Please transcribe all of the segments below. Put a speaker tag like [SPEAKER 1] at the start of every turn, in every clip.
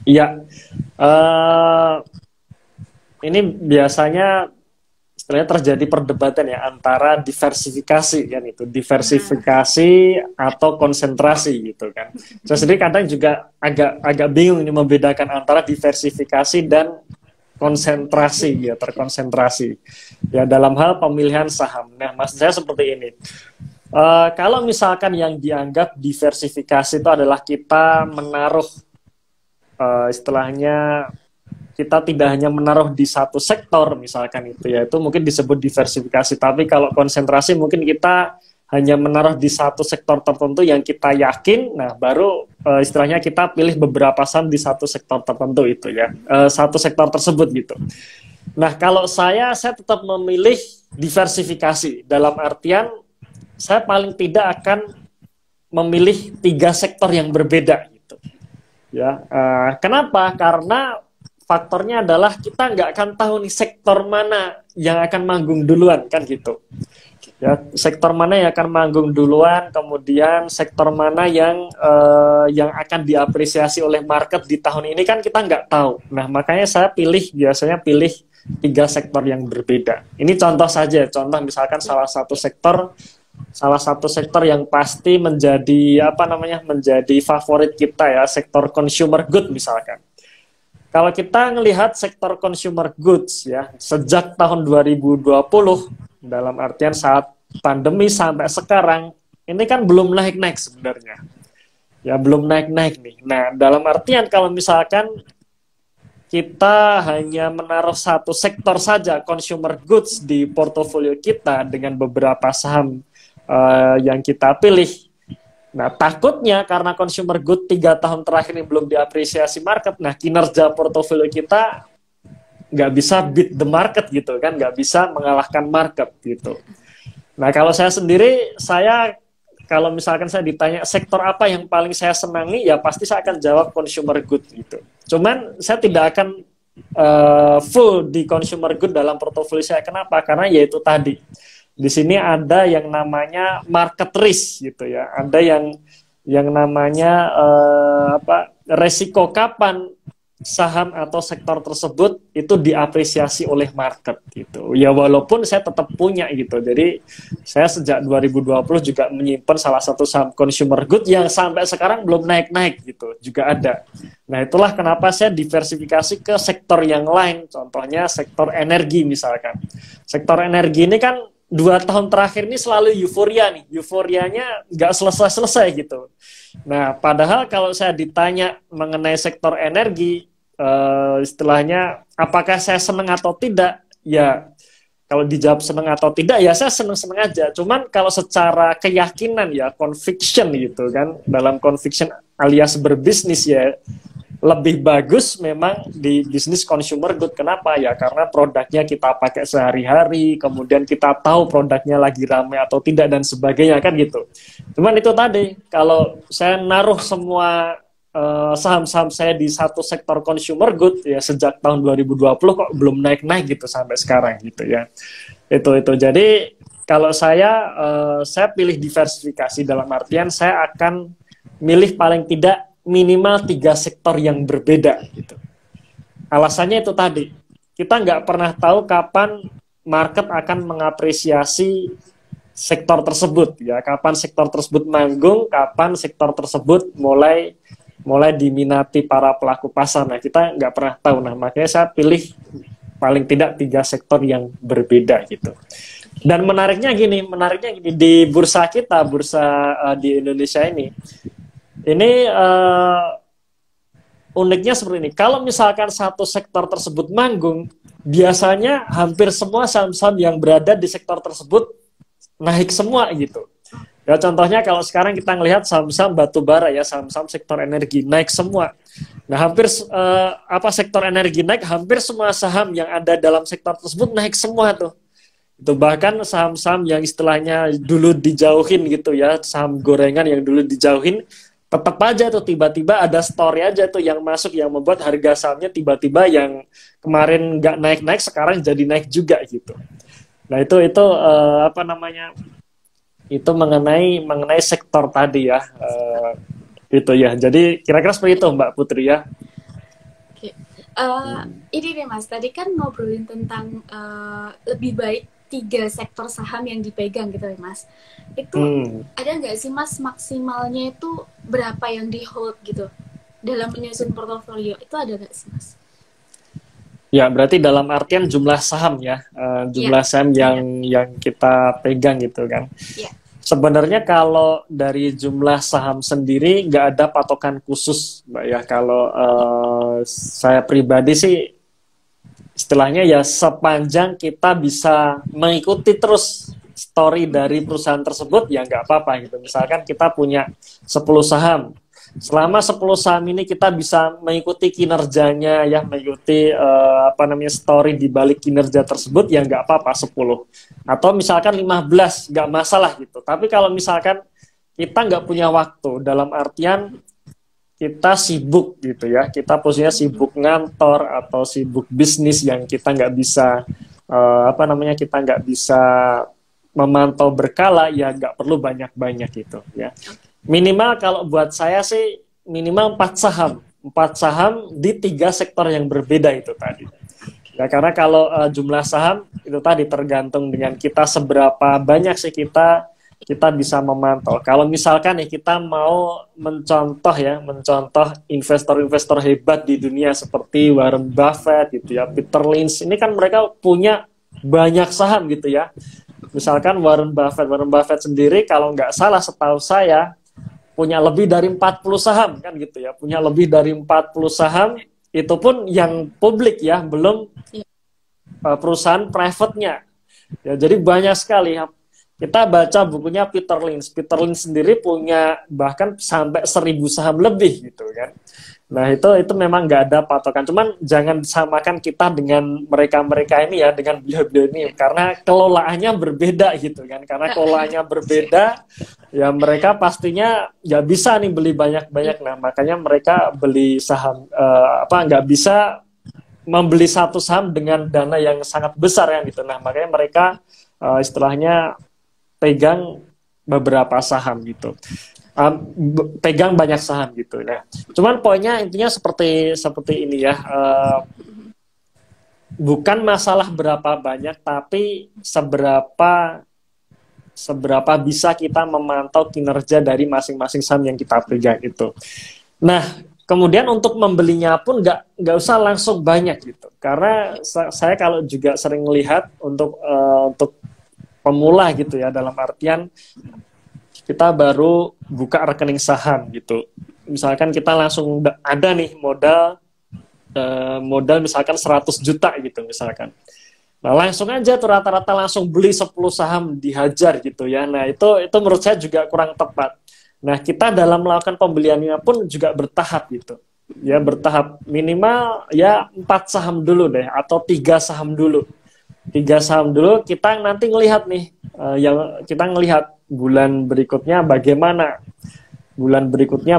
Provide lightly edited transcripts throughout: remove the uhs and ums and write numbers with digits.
[SPEAKER 1] Iya, eh, ini biasanya istilahnya terjadi perdebatan ya antara diversifikasi kan itu,
[SPEAKER 2] Hmm.
[SPEAKER 1] diversifikasi atau konsentrasi gitu kan. Saya sendiri kadang juga agak agak bingung ini membedakan antara diversifikasi dan konsentrasi ya, terkonsentrasi ya dalam hal pemilihan saham. Nah, maksud saya seperti ini. Kalau misalkan yang dianggap diversifikasi itu adalah kita menaruh istilahnya kita tidak hanya menaruh di satu sektor misalkan itu ya itu mungkin disebut diversifikasi, tapi kalau konsentrasi mungkin kita hanya menaruh di satu sektor tertentu yang kita yakin, nah baru istilahnya kita pilih beberapa saham di satu sektor tertentu itu ya, satu sektor tersebut gitu. Nah kalau saya tetap memilih diversifikasi dalam artian saya paling tidak akan memilih tiga sektor yang berbeda gitu ya. Kenapa? Karena faktornya adalah kita nggak akan tahu nih sektor mana yang akan manggung duluan kan gitu ya, sektor mana yang akan manggung duluan, kemudian sektor mana yang akan diapresiasi oleh market di tahun ini kan kita nggak tahu. Nah makanya saya biasanya pilih tiga sektor yang berbeda. Ini contoh saja, contoh misalkan salah satu sektor yang pasti menjadi apa namanya menjadi favorit kita ya, sektor consumer good misalkan. Kalau kita melihat sektor consumer goods ya, sejak tahun 2020 dalam artian saat pandemi sampai sekarang ini kan belum naik-naik sebenarnya. Ya belum naik-naik nih. Nah, dalam artian kalau misalkan kita hanya menaruh satu sektor saja consumer goods di portofolio kita dengan beberapa saham yang kita pilih. Nah, takutnya karena consumer good 3 tahun terakhir ini belum diapresiasi market, nah kinerja portofolio kita nggak bisa beat the market gitu kan, nggak bisa mengalahkan market gitu. Nah, kalau saya sendiri, kalau misalkan saya ditanya sektor apa yang paling saya senangi, ya pasti saya akan jawab consumer good gitu. Cuman saya tidak akan full di consumer good dalam portofolio saya. Kenapa? Karena yaitu tadi di sini ada yang namanya market risk gitu ya. Ada yang namanya resiko kapan saham atau sektor tersebut itu diapresiasi oleh market gitu. Ya walaupun saya tetap punya gitu. Jadi saya sejak 2020 juga menyimpan salah satu saham consumer good yang sampai sekarang belum naik-naik gitu. Juga ada. Nah, itulah kenapa saya diversifikasi ke sektor yang lain. Contohnya sektor energi misalkan. Sektor energi ini kan 2 tahun terakhir ini selalu euforia nih. Euforianya nggak selesai-selesai gitu. Nah, padahal kalau saya ditanya mengenai sektor energi, istilahnya apakah saya senang atau tidak, ya kalau dijawab senang atau tidak, ya saya senang-senang aja. Cuman kalau secara keyakinan ya, conviction gitu kan, dalam conviction alias berbisnis ya, lebih bagus memang di bisnis consumer good. Kenapa ya? Karena produknya kita pakai sehari-hari, kemudian kita tahu produknya lagi ramai atau tidak dan sebagainya kan gitu. Cuman itu tadi, kalau saya naruh semua saham-saham saya di satu sektor consumer good ya sejak tahun 2020 kok belum naik-naik gitu sampai sekarang gitu ya. Itu. Jadi kalau saya pilih diversifikasi dalam artian saya akan milih paling tidak minimal tiga sektor yang berbeda gitu. Alasannya itu tadi, kita nggak pernah tahu kapan market akan mengapresiasi sektor tersebut ya, kapan sektor tersebut manggung, kapan sektor tersebut mulai mulai diminati para pelaku pasar. Nah, kita nggak pernah tahu. Nah, makanya saya pilih paling tidak tiga sektor yang berbeda gitu. Dan menariknya gini di bursa kita, bursa di Indonesia ini uniknya seperti ini. Kalau misalkan satu sektor tersebut manggung, biasanya hampir semua saham-saham yang berada di sektor tersebut naik semua gitu. Ya contohnya kalau sekarang kita ngelihat saham-saham batu bara ya, saham-saham sektor energi naik semua. Nah, hampir sektor energi naik, hampir semua saham yang ada dalam sektor tersebut naik semua tuh. Itu bahkan saham-saham yang istilahnya dulu dijauhin gitu ya, saham gorengan yang dulu dijauhin, tetap aja tuh tiba-tiba ada story aja tuh yang masuk yang membuat harga sahamnya tiba-tiba yang kemarin nggak naik-naik sekarang jadi naik juga gitu. Nah itu apa namanya itu mengenai sektor tadi ya, itu ya. Jadi kira-kira seperti itu Mbak Putri ya.
[SPEAKER 2] Oke. Ini nih Mas, tadi kan ngobrolin tentang lebih baik 3 sektor saham yang dipegang gitu ya Mas. Itu
[SPEAKER 1] Hmm.
[SPEAKER 2] ada nggak sih Mas maksimalnya itu berapa yang di hold gitu dalam menyusun portofolio? Itu ada nggak sih Mas?
[SPEAKER 1] Ya, berarti dalam artian jumlah saham ya,
[SPEAKER 2] Iya,
[SPEAKER 1] jumlah saham
[SPEAKER 2] benar.
[SPEAKER 1] yang kita pegang gitu kan.
[SPEAKER 2] Iya.
[SPEAKER 1] Sebenarnya kalau dari jumlah saham sendiri nggak ada patokan khusus, Mbak ya. Kalau saya pribadi sih istilahnya ya sepanjang kita bisa mengikuti terus story dari perusahaan tersebut ya nggak apa-apa gitu. Misalkan kita punya 10 saham. Selama 10 saham ini kita bisa mengikuti kinerjanya ya, mengikuti apa namanya story di balik kinerja tersebut ya nggak apa-apa 10. Atau misalkan 15 nggak masalah gitu. Tapi kalau misalkan kita nggak punya waktu dalam artian kita sibuk gitu ya, kita posisinya sibuk ngantor atau sibuk bisnis yang kita nggak bisa apa namanya kita nggak bisa memantau berkala ya nggak perlu banyak-banyak gitu ya. Minimal kalau buat saya sih minimal 4 saham di 3 sektor yang berbeda itu tadi. Ya karena kalau jumlah saham itu tadi tergantung dengan kita seberapa banyak sih kita bisa memantau. Kalau misalkan nih kita mau mencontoh investor-investor hebat di dunia seperti Warren Buffett gitu ya, Peter Lynch, ini kan mereka punya banyak saham gitu ya. Misalkan Warren Buffett sendiri kalau nggak salah setahu saya punya lebih dari 40 saham kan gitu ya, punya lebih dari 40 saham itu pun yang publik ya, belum perusahaan private-nya. Ya, jadi banyak sekali. Kita baca bukunya Peter Lynch. Peter Lynch sendiri punya bahkan sampai 1.000 saham lebih gitu kan. Nah itu memang nggak ada patokan. Cuman jangan samakan kita dengan mereka-mereka ini ya, dengan beliau-beliau ini. Karena kelolaannya berbeda gitu kan. Karena kelolaannya berbeda, ya mereka pastinya nggak bisa nih beli banyak-banyak. Nah makanya mereka beli saham, nggak bisa membeli satu saham dengan dana yang sangat besar ya gitu. Nah makanya mereka istilahnya pegang beberapa saham gitu, pegang banyak saham gitu. Nah, cuman poinnya intinya seperti ini ya, bukan masalah berapa banyak, tapi seberapa bisa kita memantau kinerja dari masing-masing saham yang kita pegang itu. Nah, kemudian untuk membelinya pun nggak usah langsung banyak gitu, karena saya kalau juga sering melihat untuk pemula gitu ya, dalam artian kita baru buka rekening saham gitu. Misalkan kita langsung ada nih modal misalkan 100 juta gitu misalkan. Nah, langsung aja tuh rata-rata langsung beli 10 saham dihajar gitu ya. Nah, itu menurut saya juga kurang tepat. Nah, kita dalam melakukan pembeliannya pun juga bertahap gitu. Ya, bertahap minimal ya 4 saham dulu deh atau 3 saham dulu. 3 saham dulu, kita nanti ngelihat nih, yang kita ngelihat bulan berikutnya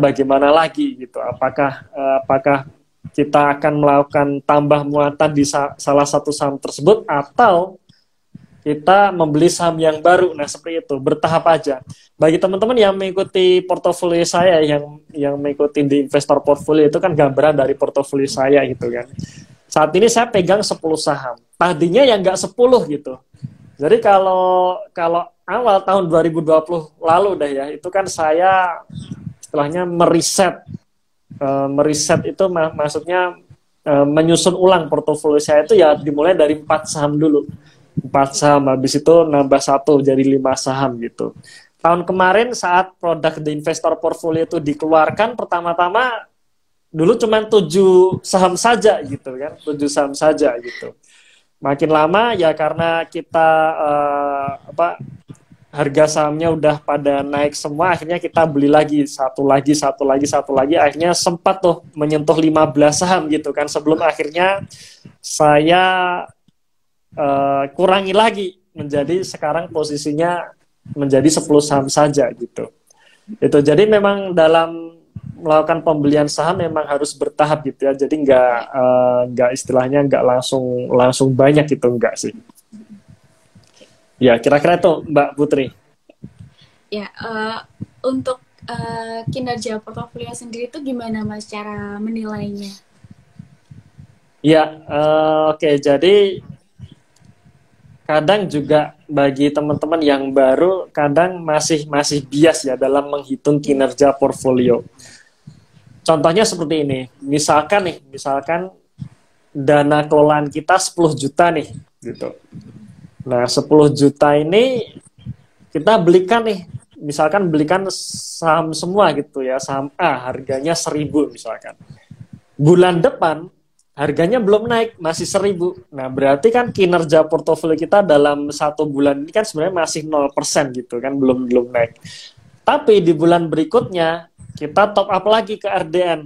[SPEAKER 1] bagaimana lagi gitu. Apakah kita akan melakukan tambah muatan di salah satu saham tersebut atau kita membeli saham yang baru. Nah seperti itu, bertahap aja. Bagi teman-teman yang mengikuti portofolio saya, yang mengikuti di investor portfolio, itu kan gambaran dari portofolio saya gitu kan. Saat ini saya pegang 10 saham. Tadinya yang nggak 10 gitu. Jadi kalau awal tahun 2020 lalu deh ya, itu kan saya istilahnya meriset itu maksudnya menyusun ulang portofolio saya itu ya dimulai dari 4 saham dulu. 4 saham, habis itu nambah 1 jadi 5 saham gitu. Tahun kemarin saat produk The Investor Portfolio itu dikeluarkan, pertama-tama dulu cuma 7 saham saja gitu kan, 7 saham saja gitu. Makin lama ya karena kita harga sahamnya udah pada naik semua, akhirnya kita beli lagi satu lagi, akhirnya sempat tuh menyentuh 15 saham gitu kan, sebelum akhirnya saya kurangi lagi menjadi sekarang posisinya menjadi 10 saham saja gitu. Itu jadi memang dalam melakukan pembelian saham memang harus bertahap gitu ya. Jadi nggak istilahnya nggak langsung banyak gitu, enggak sih. Ya kira-kira itu Mbak Putri.
[SPEAKER 2] Ya, untuk kinerja portofolio sendiri itu gimana Mas cara menilainya?
[SPEAKER 1] Ya, oke. Jadi kadang juga bagi teman-teman yang baru, kadang masih masih bias ya dalam menghitung kinerja portfolio. Contohnya seperti ini. Misalkan dana kelolaan kita 10 juta nih, gitu. Nah, 10 juta ini kita belikan nih, misalkan belikan saham semua gitu ya, saham A harganya 1.000 misalkan. Bulan depan harganya belum naik, masih 1.000. Nah, berarti kan kinerja portofolio kita dalam 1 bulan ini kan sebenarnya masih 0% gitu kan, belum belum naik. Tapi di bulan berikutnya kita top up lagi ke RDN.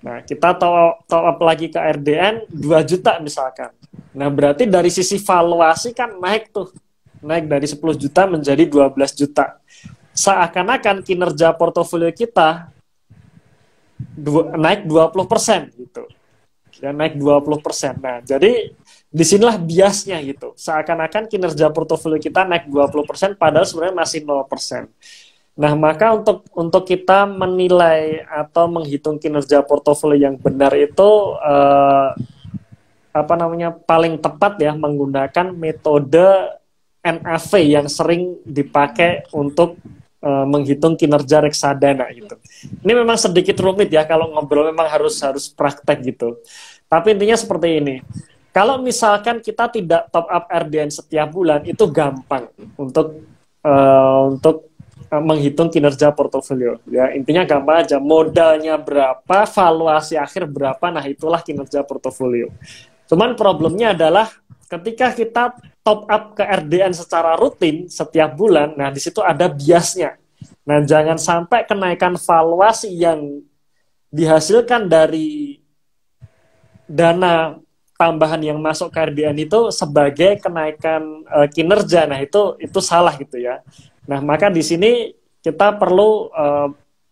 [SPEAKER 1] Nah, kita top up lagi ke RDN 2 juta misalkan. Nah, berarti dari sisi valuasi kan naik tuh. Naik dari 10 juta menjadi 12 juta. Seakan-akan kinerja portofolio kita naik 20% gitu. Ya, naik 20%. Nah, jadi disinilah biasnya gitu. Seakan-akan kinerja portofolio kita naik 20% padahal sebenarnya masih 0%. Nah, maka untuk kita menilai atau menghitung kinerja portofolio yang benar itu apa namanya, paling tepat ya menggunakan metode NAV yang sering dipakai untuk menghitung kinerja reksadana gitu. Ini memang sedikit rumit ya kalau ngobrol, memang harus praktek gitu. Tapi intinya seperti ini. Kalau misalkan kita tidak top up RDN setiap bulan itu gampang untuk menghitung kinerja portofolio. Ya, intinya gampang aja. Modalnya berapa, valuasi akhir berapa, nah itulah kinerja portofolio. Cuman problemnya adalah ketika kita top up ke RDN secara rutin setiap bulan, nah di situ ada biasnya. Nah, jangan sampai kenaikan valuasi yang dihasilkan dari dana tambahan yang masuk ke RDN itu sebagai kenaikan kinerja. Nah, itu salah gitu ya. Nah, maka di sini kita perlu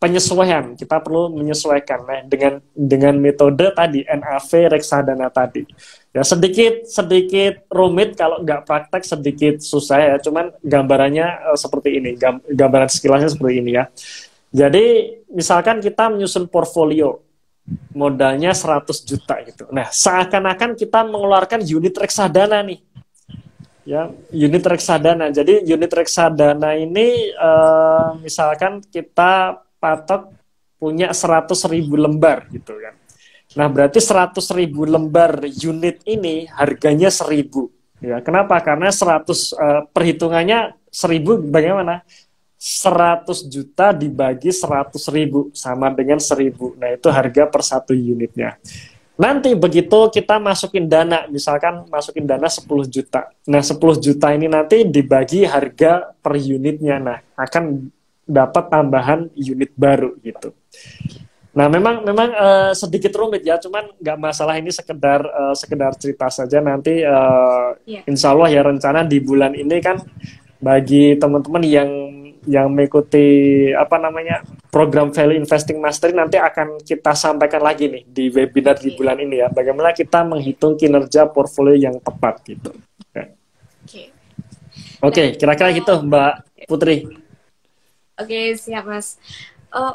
[SPEAKER 1] penyesuaian, kita perlu menyesuaikan dengan metode tadi NAV reksadana tadi. Ya, sedikit rumit kalau nggak praktek, sedikit susah ya. Cuman gambarannya seperti ini, gambaran sekilasnya seperti ini ya. Jadi misalkan kita menyusun portfolio modalnya 100 juta gitu. Nah, seakan-akan kita mengeluarkan unit reksadana nih. Ya, unit reksadana. Jadi unit reksadana ini misalkan kita patok punya 100.000 lembar gitu kan. Nah, berarti 100.000 lembar unit ini harganya 1.000. Ya, kenapa? Karena 100 perhitungannya 1.000 bagaimana? 100 juta dibagi 100.000 sama dengan 1.000. Nah, itu harga per satu unitnya. Nanti begitu kita masukin dana, misalkan masukin dana 10 juta. Nah, 10 juta ini nanti dibagi harga per unitnya. Nah, akan dapat tambahan unit baru gitu. Nah, memang sedikit rumit ya, cuman nggak masalah, ini sekedar cerita saja. Nanti insya Allah ya rencana di bulan ini kan bagi teman-teman yang mengikuti apa namanya program Value Investing Mastery, nanti akan kita sampaikan lagi nih di webinar di bulan ini ya, bagaimana kita menghitung kinerja portfolio yang tepat gitu. Oke, kira-kira gitu Mbak Putri.
[SPEAKER 2] Oke, siap Mas.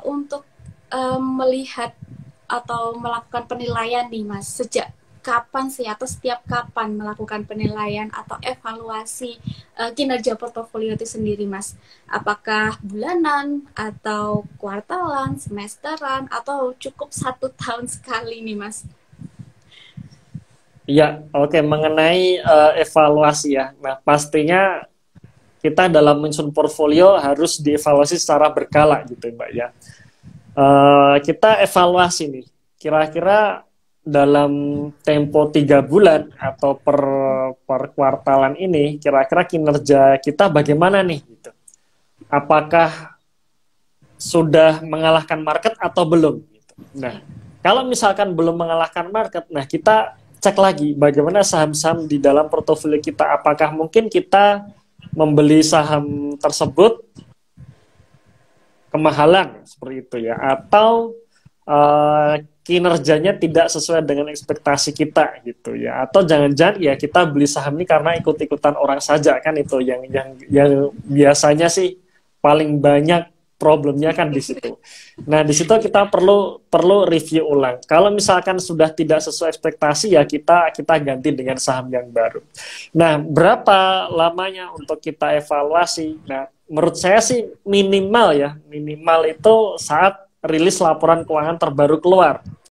[SPEAKER 2] Untuk melihat atau melakukan penilaian nih Mas, sejak kapan sih atau setiap kapan melakukan penilaian atau evaluasi kinerja portofolio itu sendiri Mas? Apakah bulanan atau kuartalan, semesteran, atau cukup 1 tahun sekali nih Mas?
[SPEAKER 1] Ya, oke. Mengenai evaluasi ya. Nah, pastinya kita dalam menyusun portfolio harus dievaluasi secara berkala gitu Mbak ya. Kita evaluasi nih, kira-kira dalam tempo 3 bulan atau per kuartalan ini, kira-kira kinerja kita bagaimana nih gitu. Apakah sudah mengalahkan market atau belum gitu. Nah, kalau misalkan belum mengalahkan market, nah kita cek lagi bagaimana saham-saham di dalam portofolio kita. Apakah mungkin kita membeli saham tersebut kemahalan seperti itu ya, atau kinerjanya tidak sesuai dengan ekspektasi kita gitu ya, atau jangan-jangan ya kita beli saham ini karena ikut-ikutan orang saja kan, itu yang biasanya sih paling banyak problemnya kan di situ. Nah, di situ kita perlu review ulang. Kalau misalkan sudah tidak sesuai ekspektasi, ya kita ganti dengan saham yang baru. Nah, berapa lamanya untuk kita evaluasi? Nah, menurut saya sih minimal itu saat rilis laporan keuangan terbaru keluar.